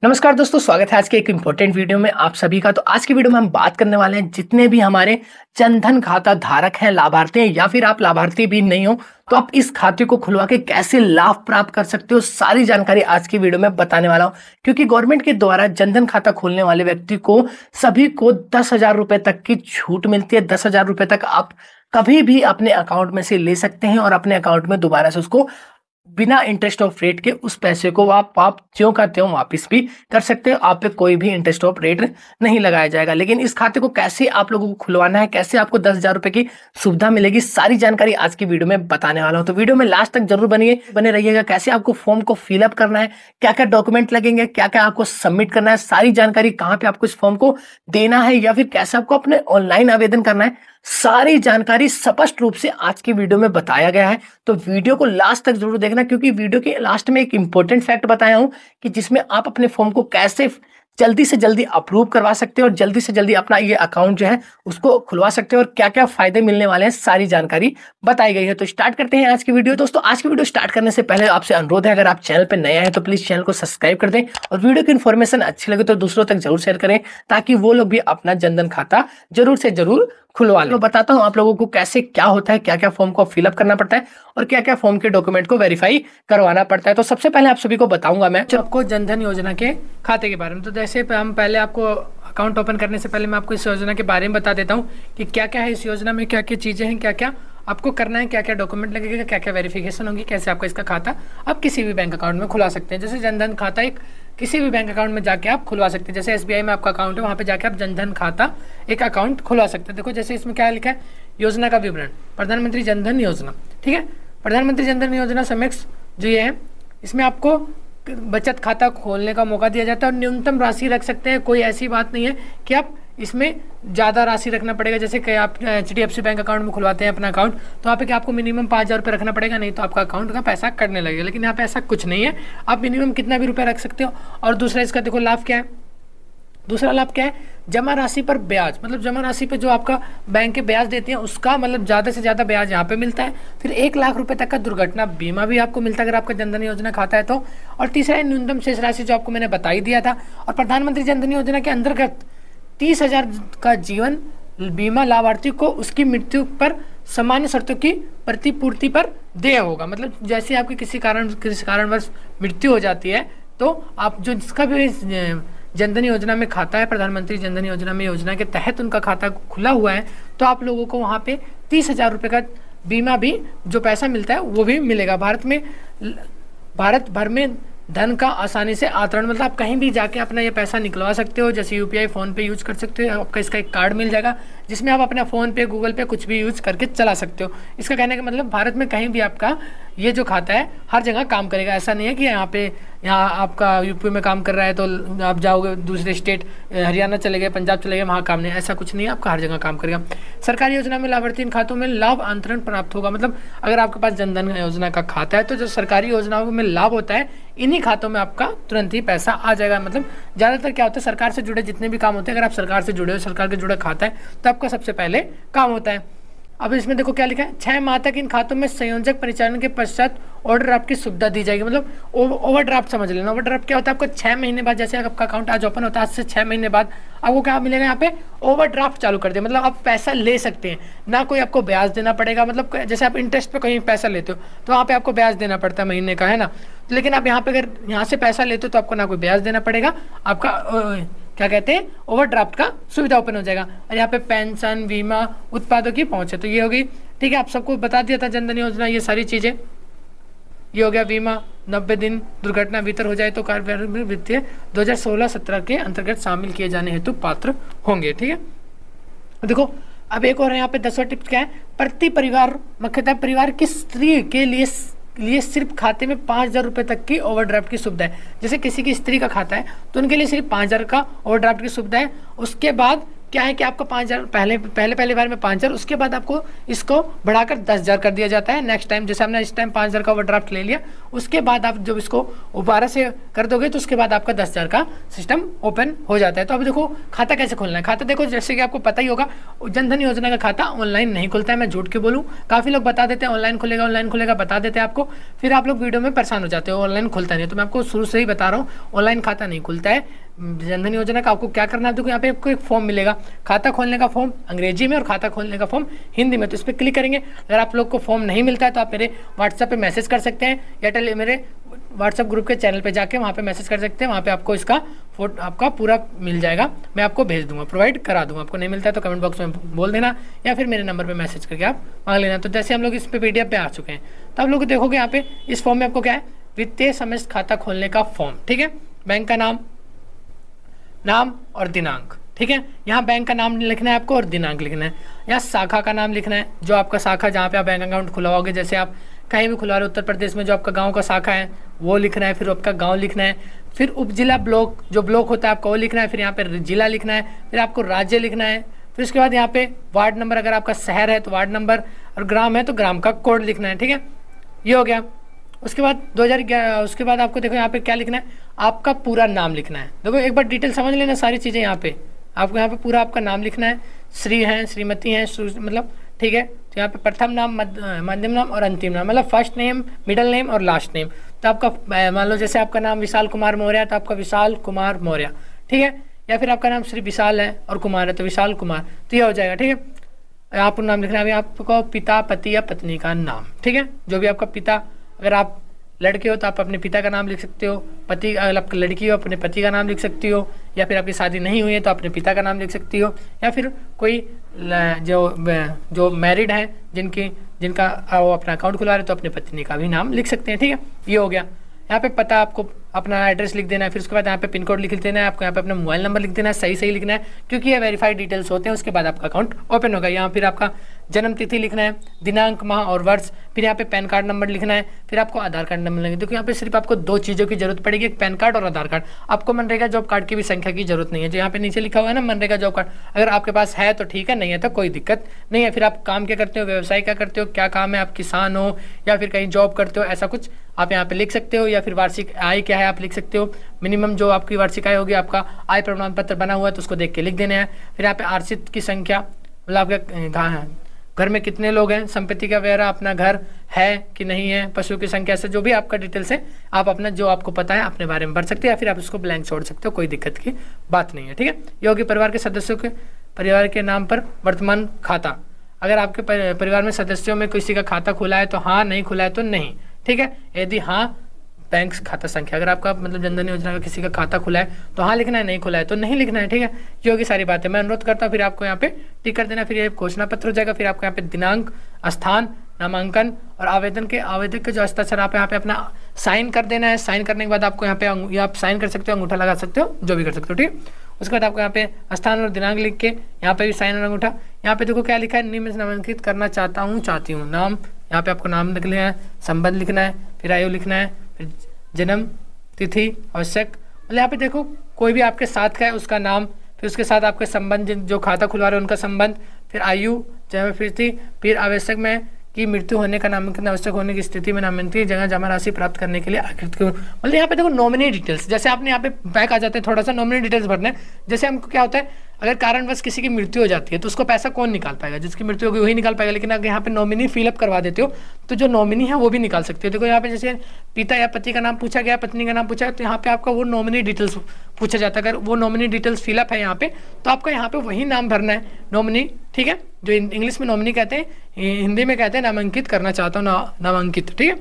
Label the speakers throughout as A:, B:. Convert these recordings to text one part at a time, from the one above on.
A: नमस्कार दोस्तों, स्वागत है आज के एक इम्पोर्टेंट वीडियो में आप सभी का। तो आज की वीडियो में हम बात करने वाले हैं जितने भी हमारे जनधन खाता धारक हैं, लाभार्थी हैं, या फिर आप लाभार्थी भी नहीं हो तो आप इस खाते को खुलवा के कैसे लाभ प्राप्त कर सकते हो, सारी जानकारी आज की वीडियो में बताने वाला हूं। क्योंकि गवर्नमेंट के द्वारा जनधन खाता खोलने वाले व्यक्ति को सभी को 10,000 रुपए तक की छूट मिलती है। 10,000 रुपए तक आप कभी भी अपने अकाउंट में से ले सकते हैं और अपने अकाउंट में दोबारा से उसको बिना इंटरेस्ट ऑफ रेट के उस पैसे को आप ज्यों का त्यों वापस भी कर सकते हो। आप पे कोई भी इंटरेस्ट ऑफ रेट नहीं लगाया जाएगा। लेकिन इस खाते को कैसे आप लोगों को खुलवाना है, कैसे आपको 10,000 रुपए की सुविधा मिलेगी, सारी जानकारी आज की वीडियो में बताने वाला हूं। तो वीडियो में लास्ट तक जरूर बने रहिएगा। कैसे आपको फॉर्म को फिलअप करना है, क्या क्या डॉक्यूमेंट लगेंगे, क्या क्या आपको सबमिट करना है, सारी जानकारी, कहाँ पे आपको इस फॉर्म को देना है या फिर कैसे आपको अपने ऑनलाइन आवेदन करना है, सारी जानकारी स्पष्ट रूप से आज की वीडियो में बताया गया है। तो वीडियो को लास्ट तक जरूर देखना, क्योंकि वीडियो के लास्ट में एक इंपॉर्टेंट फैक्ट बताया हूं कि जिसमें आप अपने फॉर्म को कैसे जल्दी से जल्दी अप्रूव करवा सकते हो और जल्दी से जल्दी अपना ये अकाउंट जो है उसको खुलवा सकते हो और क्या क्या फायदे मिलने वाले हैं, सारी जानकारी बताई गई है। तो स्टार्ट करते हैं आज की वीडियो। दोस्तों, आज की वीडियो स्टार्ट करने से पहले आपसे अनुरोध है, अगर आप चैनल पर नए हैं तो प्लीज चैनल को सब्सक्राइब कर दें और वीडियो की इन्फॉर्मेशन अच्छी लगे तो दूसरों तक जरूर शेयर करें, ताकि वो लोग भी अपना जनधन खाता जरूर से जरूर खुलवा लो। बताता हूं आप लोगों को कैसे क्या होता है, क्या क्या फॉर्म को फिलअप करना पड़ता है और क्या क्या फॉर्म के डॉक्यूमेंट को वेरीफाई करवाना पड़ता है। तो सबसे पहले आप सभी को बताऊंगा मैं आपको जनधन योजना के खाते के बारे में। तो जैसे हम पहले आपको अकाउंट ओपन करने से पहले मैं आपको इस योजना के बारे में बता देता हूँ कि क्या क्या है इस योजना में, क्या क्या चीजें हैं, क्या क्या आपको करना है, क्या क्या डॉक्यूमेंट लगेगा, क्या क्या वेरिफिकेशन होगी, कैसे आपका इसका खाता आप किसी भी बैंक अकाउंट में खुला सकते हैं। जैसे जनधन खाता एक किसी भी बैंक अकाउंट में जाके आप खुलवा सकते हैं। जैसे SBI में आपका अकाउंट है, वहाँ पे जाके आप जनधन खाता एक अकाउंट खुलवा सकते हैं। देखो जैसे इसमें क्या लिखा है, योजना का विवरण, प्रधानमंत्री जनधन योजना, ठीक है। प्रधानमंत्री जनधन योजना समेक्स जो ये है, इसमें आपको बचत खाता खोलने का मौका दिया जाता है और न्यूनतम राशि रख सकते हैं। कोई ऐसी बात नहीं है कि आप इसमें ज़्यादा राशि रखना पड़ेगा। जैसे कि आप HDFC बैंक अकाउंट में खुलवाते हैं अपना अकाउंट, तो वहाँ पे कि आपको मिनिमम 5,000 रुपये रखना पड़ेगा, नहीं तो आपका अकाउंट का पैसा कटने लगेगा। लेकिन यहाँ पे ऐसा कुछ नहीं है, आप मिनिमम कितना भी रुपये रख सकते हो। और दूसरा इसका देखो लाभ क्या है, दूसरा लाभ क्या है, जमा राशि पर ब्याज, मतलब जमा राशि पे जो आपका बैंक के ब्याज देते हैं उसका मतलब ज़्यादा से ज़्यादा ब्याज यहाँ पे मिलता है। फिर 1 लाख रुपए तक का दुर्घटना बीमा भी आपको मिलता है अगर आपका जनधन योजना खाता है तो। और तीसरा है न्यूनतम शेष राशि, जो आपको मैंने बता ही दिया था। और प्रधानमंत्री जनधन योजना के अंतर्गत 30,000 का जीवन बीमा लाभार्थी को उसकी मृत्यु पर सामान्य शर्तों की प्रतिपूर्ति पर देय होगा। मतलब जैसे आपकी किसी कारणवश मृत्यु हो जाती है तो आप जो जिसका भी जनधन योजना में खाता है, प्रधानमंत्री जनधन योजना में योजना के तहत उनका खाता खुला हुआ है, तो आप लोगों को वहाँ पे 30,000 रुपये का बीमा भी जो पैसा मिलता है वो भी मिलेगा। भारत भर में धन का आसानी से आतरण, मतलब आप कहीं भी जाके अपना ये पैसा निकलवा सकते हो। जैसे UPI फ़ोन पे यूज कर सकते हो, आपका इसका एक कार्ड मिल जाएगा जिसमें आप अपना फ़ोन पे, गूगल पे कुछ भी यूज करके चला सकते हो। इसका कहने का मतलब भारत में कहीं भी आपका ये जो खाता है हर जगह काम करेगा। ऐसा नहीं है कि यहाँ आपका UP में काम कर रहा है तो आप जाओगे दूसरे स्टेट, हरियाणा चले गए, पंजाब चले गए, वहाँ काम नहीं, ऐसा कुछ नहीं है, आपका हर जगह काम करेगा। सरकारी योजना में लाभार्थी इन खातों में लाभ अंतरण प्राप्त होगा। मतलब अगर आपके पास जनधन योजना का खाता है तो जो सरकारी योजनाओं में लाभ होता है इन्हीं खातों में आपका तुरंत ही पैसा आ जाएगा। मतलब ज़्यादातर क्या होता है, सरकार से जुड़े जितने भी काम होते हैं, अगर आप सरकार से जुड़े हो, सरकार के जुड़ा खाता है तो आपका सबसे पहले काम होता है। अब इसमें देखो क्या लिखा है, 6 माह तक इन खातों में संयोजक परिचालन के पश्चात ओवरड्राफ्ट की सुविधा दी जाएगी। मतलब ओवरड्राफ्ट समझ लेना। ओवरड्राफ्ट क्या होता है, आपको 6 महीने बाद, जैसे आपका अकाउंट आज ओपन होता है, आज से 6 महीने बाद आपको क्या मिलेगा, यहाँ पे ओवरड्राफ्ट चालू कर दे। मतलब आप पैसा ले सकते हैं, ना कोई आपको ब्याज देना पड़ेगा। मतलब जैसे आप इंटरेस्ट पे कहीं पैसा लेते हो तो वहाँ पे आपको ब्याज देना पड़ता है महीने का, है ना। लेकिन आप यहाँ पे अगर यहाँ से पैसा लेते हो तो आपको ना कोई ब्याज देना पड़ेगा, आपका क्या कहते हैं, ओवरड्राफ्ट का सुविधा ओपन हो जाएगा। और यहाँ पे पेंशन, बीमा, उत्पादों की पहुंच है, तो ये होगी, ठीक है। आप सबको बता दिया था जनधन योजना, ये सारी चीजें, ये हो गया बीमा, 90 दिन दुर्घटना भीतर हो जाए तो कार्य वित्तीय 2016-17 के अंतर्गत शामिल किए जाने हेतु पात्र होंगे, ठीक है। देखो अब एक और यहाँ पे 10वां टिप्स क्या है, प्रति परिवार, मुख्यतः परिवार की स्त्री के लिए सिर्फ खाते में 5,000 रुपये तक की ओवरड्राफ्ट की सुविधा है। जैसे किसी की स्त्री का खाता है तो उनके लिए सिर्फ 5,000 का ओवरड्राफ्ट की सुविधा है। उसके बाद क्या है कि आपको 5,000 पहले बार में 5,000, उसके बाद आपको इसको बढ़ाकर 10,000 कर दिया जाता है नेक्स्ट टाइम। जैसे हमने इस टाइम 5,000 का ओवरड्राफ्ट ले लिया, उसके बाद आप जब इसको दोबारा से कर दोगे तो उसके बाद आपका 10,000 का सिस्टम ओपन हो जाता है। तो अब देखो खाता कैसे खोलना है। खाता देखो जैसे कि आपको पता ही होगा, जनधन योजना का खाता ऑनलाइन नहीं खुलता है। मैं झूठ क्यों बोलूँ, काफ़ी लोग बता देते हैं ऑनलाइन खुलेगा बता देते हैं आपको, फिर आप लोग वीडियो में परेशान हो जाते हो, ऑनलाइन खुलता नहीं है। तो मैं आपको शुरू से ही बता रहा हूँ, ऑनलाइन खाता नहीं खुलता है जनधन योजना का। आपको क्या करना है, देखो यहाँ पे आपको एक फॉर्म मिलेगा, खाता खोलने का फॉर्म अंग्रेजी में और खाता खोलने का फॉर्म हिंदी में। तो इस पर क्लिक करेंगे। अगर आप लोग को फॉर्म नहीं मिलता है तो आप मेरे व्हाट्सएप पे मैसेज कर सकते हैं, या मेरे व्हाट्सएप ग्रुप के चैनल पे जाके वहाँ पे मैसेज कर सकते हैं। वहाँ पे आपको इसका फोटो आपका पूरा मिल जाएगा, मैं आपको भेज दूंगा, प्रोवाइड करा दूंगा। आपको नहीं मिलता है तो कमेंट बॉक्स में बोल देना, या फिर मेरे नंबर पे मैसेज करके आप मांग लेना। तो जैसे हम लोग इस पे PDF पे आ चुके हैं, तो आप लोग देखोगे यहाँ पे इस फॉर्म में आपको क्या है, वित्तीय समस्त खाता खोलने का फॉर्म, ठीक है। बैंक का नाम और दिनांक, ठीक है। यहाँ बैंक का नाम लिखना है आपको और दिनांक लिखना है। यहाँ शाखा का नाम लिखना है, जो आपका शाखा जहाँ पे आप बैंक अकाउंट खुलवाओगे, जैसे आप कहीं भी खुलवा रहे उत्तर प्रदेश में जो आपका गांव का शाखा है वो लिखना है, फिर आपका गांव लिखना है, फिर उप जिला ब्लॉक जो ब्लॉक होता है आपका वो लिखना है, फिर यहाँ पे जिला लिखना है, फिर आपको राज्य लिखना है, फिर उसके बाद यहाँ पे वार्ड नंबर, अगर आपका शहर है तो वार्ड नंबर, और ग्राम है तो ग्राम का कोड लिखना है, ठीक है। ये हो गया। उसके बाद 2011, उसके बाद आपको देखो यहाँ पे क्या लिखना है, आपका पूरा नाम लिखना है। देखो एक बार डिटेल समझ लेना सारी चीज़ें। यहाँ पे आपको यहाँ पे पूरा आपका नाम लिखना है, श्री हैं, श्रीमती हैं, मतलब ठीक है। तो यहाँ पे प्रथम नाम, मध्यम नाम और अंतिम नाम, मतलब फर्स्ट नेम, मिडिल नेम और लास्ट नेम। तो आपका मान लो जैसे आपका नाम विशाल कुमार मौर्य तो आपका विशाल कुमार मौर्य, ठीक है। या फिर आपका नाम श्री विशाल है और कुमार है तो विशाल कुमार, तो यह हो जाएगा, ठीक है। आपको नाम लिखना है आपको पिता, पति या पत्नी का नाम, ठीक है। जो भी आपका पिता, अगर आप लड़के हो तो आप अपने पिता का नाम लिख सकते हो, पति अगर आप लड़की हो अपने पति का नाम लिख सकती हो, या फिर आपकी शादी नहीं हुई है तो अपने पिता का नाम लिख सकती हो, या फिर कोई जो मैरिड है जिनका वो अपना अकाउंट खुलवा रहे तो अपने पत्नी का भी नाम लिख सकते हैं, ठीक है। ये हो गया। यहाँ पे पता आपको अपना एड्रेस लिख देना है, फिर उसके बाद यहाँ पे पिन कोड लिख देना है, आपको यहाँ पे अपना मोबाइल नंबर लिख देना है, सही लिखना है क्योंकि ये वेरीफाइड डिटेल्स होते हैं। उसके बाद आपका अकाउंट ओपन होगा। यहाँ फिर आपका जन्म तिथि लिखना है, दिनांक, माह और वर्ष, फिर यहाँ पे पैन कार्ड नंबर लिखना है, फिर आपको आधार कार्ड नंबर लगेगा। देखो यहाँ पे सिर्फ आपको 2 चीज़ों की जरूरत पड़ेगी, एक पैन कार्ड और आधार कार्ड। आपको मनरेगा जॉब कार्ड की भी संख्या की जरूरत नहीं है, जो यहाँ पे नीचे लिखा हुआ है ना मनरेगा जॉब कार्ड, अगर आपके पास है तो ठीक है, नहीं है तो कोई दिक्कत नहीं है। फिर आप काम क्या करते हो, व्यवसाय क्या करते हो, क्या काम है, आप किसान हो या फिर कहीं जॉब करते हो, ऐसा कुछ आप यहाँ पे लिख सकते हो। या फिर वार्षिक आय क्या है आप लिख सकते हो, मिनिमम जो आपकी वार्षिक आय होगी, आपका आय प्रमाण पत्र बना हुआ है तो उसको देख के लिख देना है। फिर यहाँ पे आश्रित की संख्या, मतलब आपके घर में कितने लोग हैं, संपत्ति का ब्यौरा, अपना घर है कि नहीं है, पशुओं की संख्या, से जो भी आपका डिटेल्स है आप अपना जो आपको पता है अपने बारे में भर सकते हो, या फिर आप उसको ब्लैंक छोड़ सकते हो, कोई दिक्कत की बात नहीं है, ठीक है। ये होगी परिवार के सदस्यों के परिवार के नाम पर वर्तमान खाता। अगर आपके परिवार में सदस्यों में किसी का खाता खुला है तो हाँ, नहीं खुला है तो नहीं, ठीक है। यदि हाँ, बैंक खाता संख्या, अगर आपका मतलब जनधन योजना का किसी का खाता खुला है तो हाँ लिखना है, नहीं खुला है तो नहीं लिखना है, ठीक है। ये होगी सारी बातें। मैं अनुरोध करता हूँ फिर आपको यहाँ पे टिक कर देना, फिर ये घोषणा पत्र हो जाएगा। फिर आपको यहाँ पे दिनांक, स्थान, नामांकन और आवेदक के जो हस्ताक्षर आप यहाँ पे अपना साइन कर देना है। साइन करने के बाद आपको यहाँ पे आप साइन कर सकते हो, अंगूठा लगा सकते हो, जो भी कर सकते हो, ठीक है। उसके बाद आपको यहाँ पे स्थान और दिनांक लिख के यहाँ पे भी साइन और अंगूठा। यहाँ पे देखो क्या लिखा है, निम्न नामांकित करना चाहता हूँ, चाहती हूँ। नाम, यहाँ पे आपको नाम लिखना है, संबंध लिखना है, फिर आयु लिखना है, फिर जन्म तिथि आवश्यक, मतलब यहाँ पे देखो कोई भी आपके साथ का है उसका नाम, फिर उसके साथ आपके संबंध जो खाता खुलवा रहे हैं उनका संबंध, फिर आयु, जन्म तिथि, फिर आवश्यक में कि मृत्यु होने का नामांकन आवश्यक होने की स्थिति में नामांकित जगह जमा राशि प्राप्त करने के लिए आकृत क्यों, मतलब यहाँ पे देखो नॉमिनी डिटेल्स, जैसे आपने यहाँ पे बैक आ जाते हैं, थोड़ा सा नॉमिनी डिटेल्स भरना है। जैसे हमको क्या होता है, अगर कारणवश किसी की मृत्यु हो जाती है तो उसको पैसा कौन निकाल पाएगा, जिसकी मृत्यु होगी वही निकाल पाएगा। लेकिन अगर यहाँ पे नॉमिनी फिलअप करवा देते हो तो जो नॉमिनी है वो भी निकाल सकते हो। देखो यहाँ पे जैसे पिता या पति का नाम पूछा गया, पत्नी का नाम पूछा है, तो यहाँ पे आपका वो नॉमिनी डिटेल्स पूछा जाता है। अगर वो नॉमिनी डिटेल्स फिलअप है यहाँ पे तो आपका यहाँ पे वही नाम भरना है, नॉमिनी, ठीक है। जो इंग्लिश में नॉमिनी कहते हैं, हिंदी में कहते हैं नामांकित करना चाहता हूँ, नामांकित, ठीक है।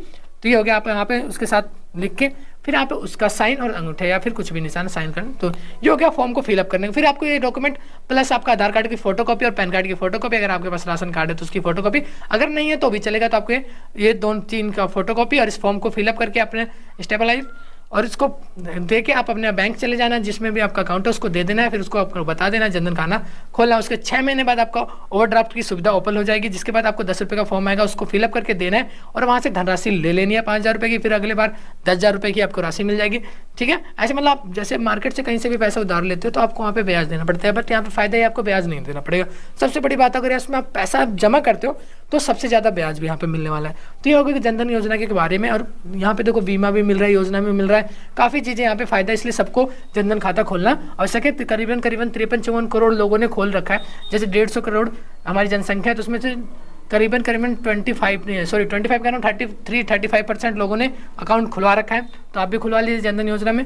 A: तो ये हो गया, आप यहाँ पे उसके साथ लिख के फिर यहाँ पे उसका साइन और अंगूठे या फिर कुछ भी निशान साइन करना, तो ये हो गया फॉर्म को फिलअप करने का। फिर आपको ये डॉक्यूमेंट प्लस आपका आधार कार्ड की फोटोकॉपी और पैन कार्ड की फोटोकॉपी, अगर आपके पास राशन कार्ड है तो उसकी फोटोकॉपी, अगर नहीं है तो भी चलेगा। तो आपके ये 2-3 का फोटोकॉपी और इस फॉर्म को फिलअप करके अपने स्टेबलाइज और इसको दे के आप अपने बैंक चले जाना, जिसमें भी आपका अकाउंट है उसको दे देना है, फिर उसको आपको बता देना जनधन खाता खोलना। उसके 6 महीने बाद आपका ओवरड्राफ्ट की सुविधा ओपन हो जाएगी, जिसके बाद आपको 10 रुपये का फॉर्म आएगा, उसको फिलअप करके देना है और वहाँ से धनराशि ले लेनी है 5,000 रुपये की। फिर अगले बार 10,000 रुपये की आपको राशि मिल जाएगी। ठीक है, ऐसे मतलब आप जैसे मार्केट से कहीं से भी पैसा उधार लेते हो तो आपको वहाँ पे ब्याज देना पड़ता है, बट यहाँ पे फायदा है आपको ब्याज नहीं देना पड़ेगा। सबसे बड़ी बात, अगर इसमें आप पैसा जमा करते हो तो सबसे ज़्यादा ब्याज भी यहाँ पे मिलने वाला है। तो ये होगा कि जनधन योजना के बारे में। और यहाँ पे देखो बीमा भी मिल रहा है, योजना भी मिल रहा है, काफ़ी चीज़ें यहाँ पे फायदा, इसलिए सबको जनधन खाता खोलना आवश्यक है। करीबन 53-54 करोड़ लोगों ने खोल रखा है। जैसे 150 करोड़ हमारी जनसंख्या है, तो उसमें से करीबन 25 का 33-35% लोगों ने अकाउंट खुलवा रखा है। तो आप भी खुलवा लीजिए जनधन योजना में।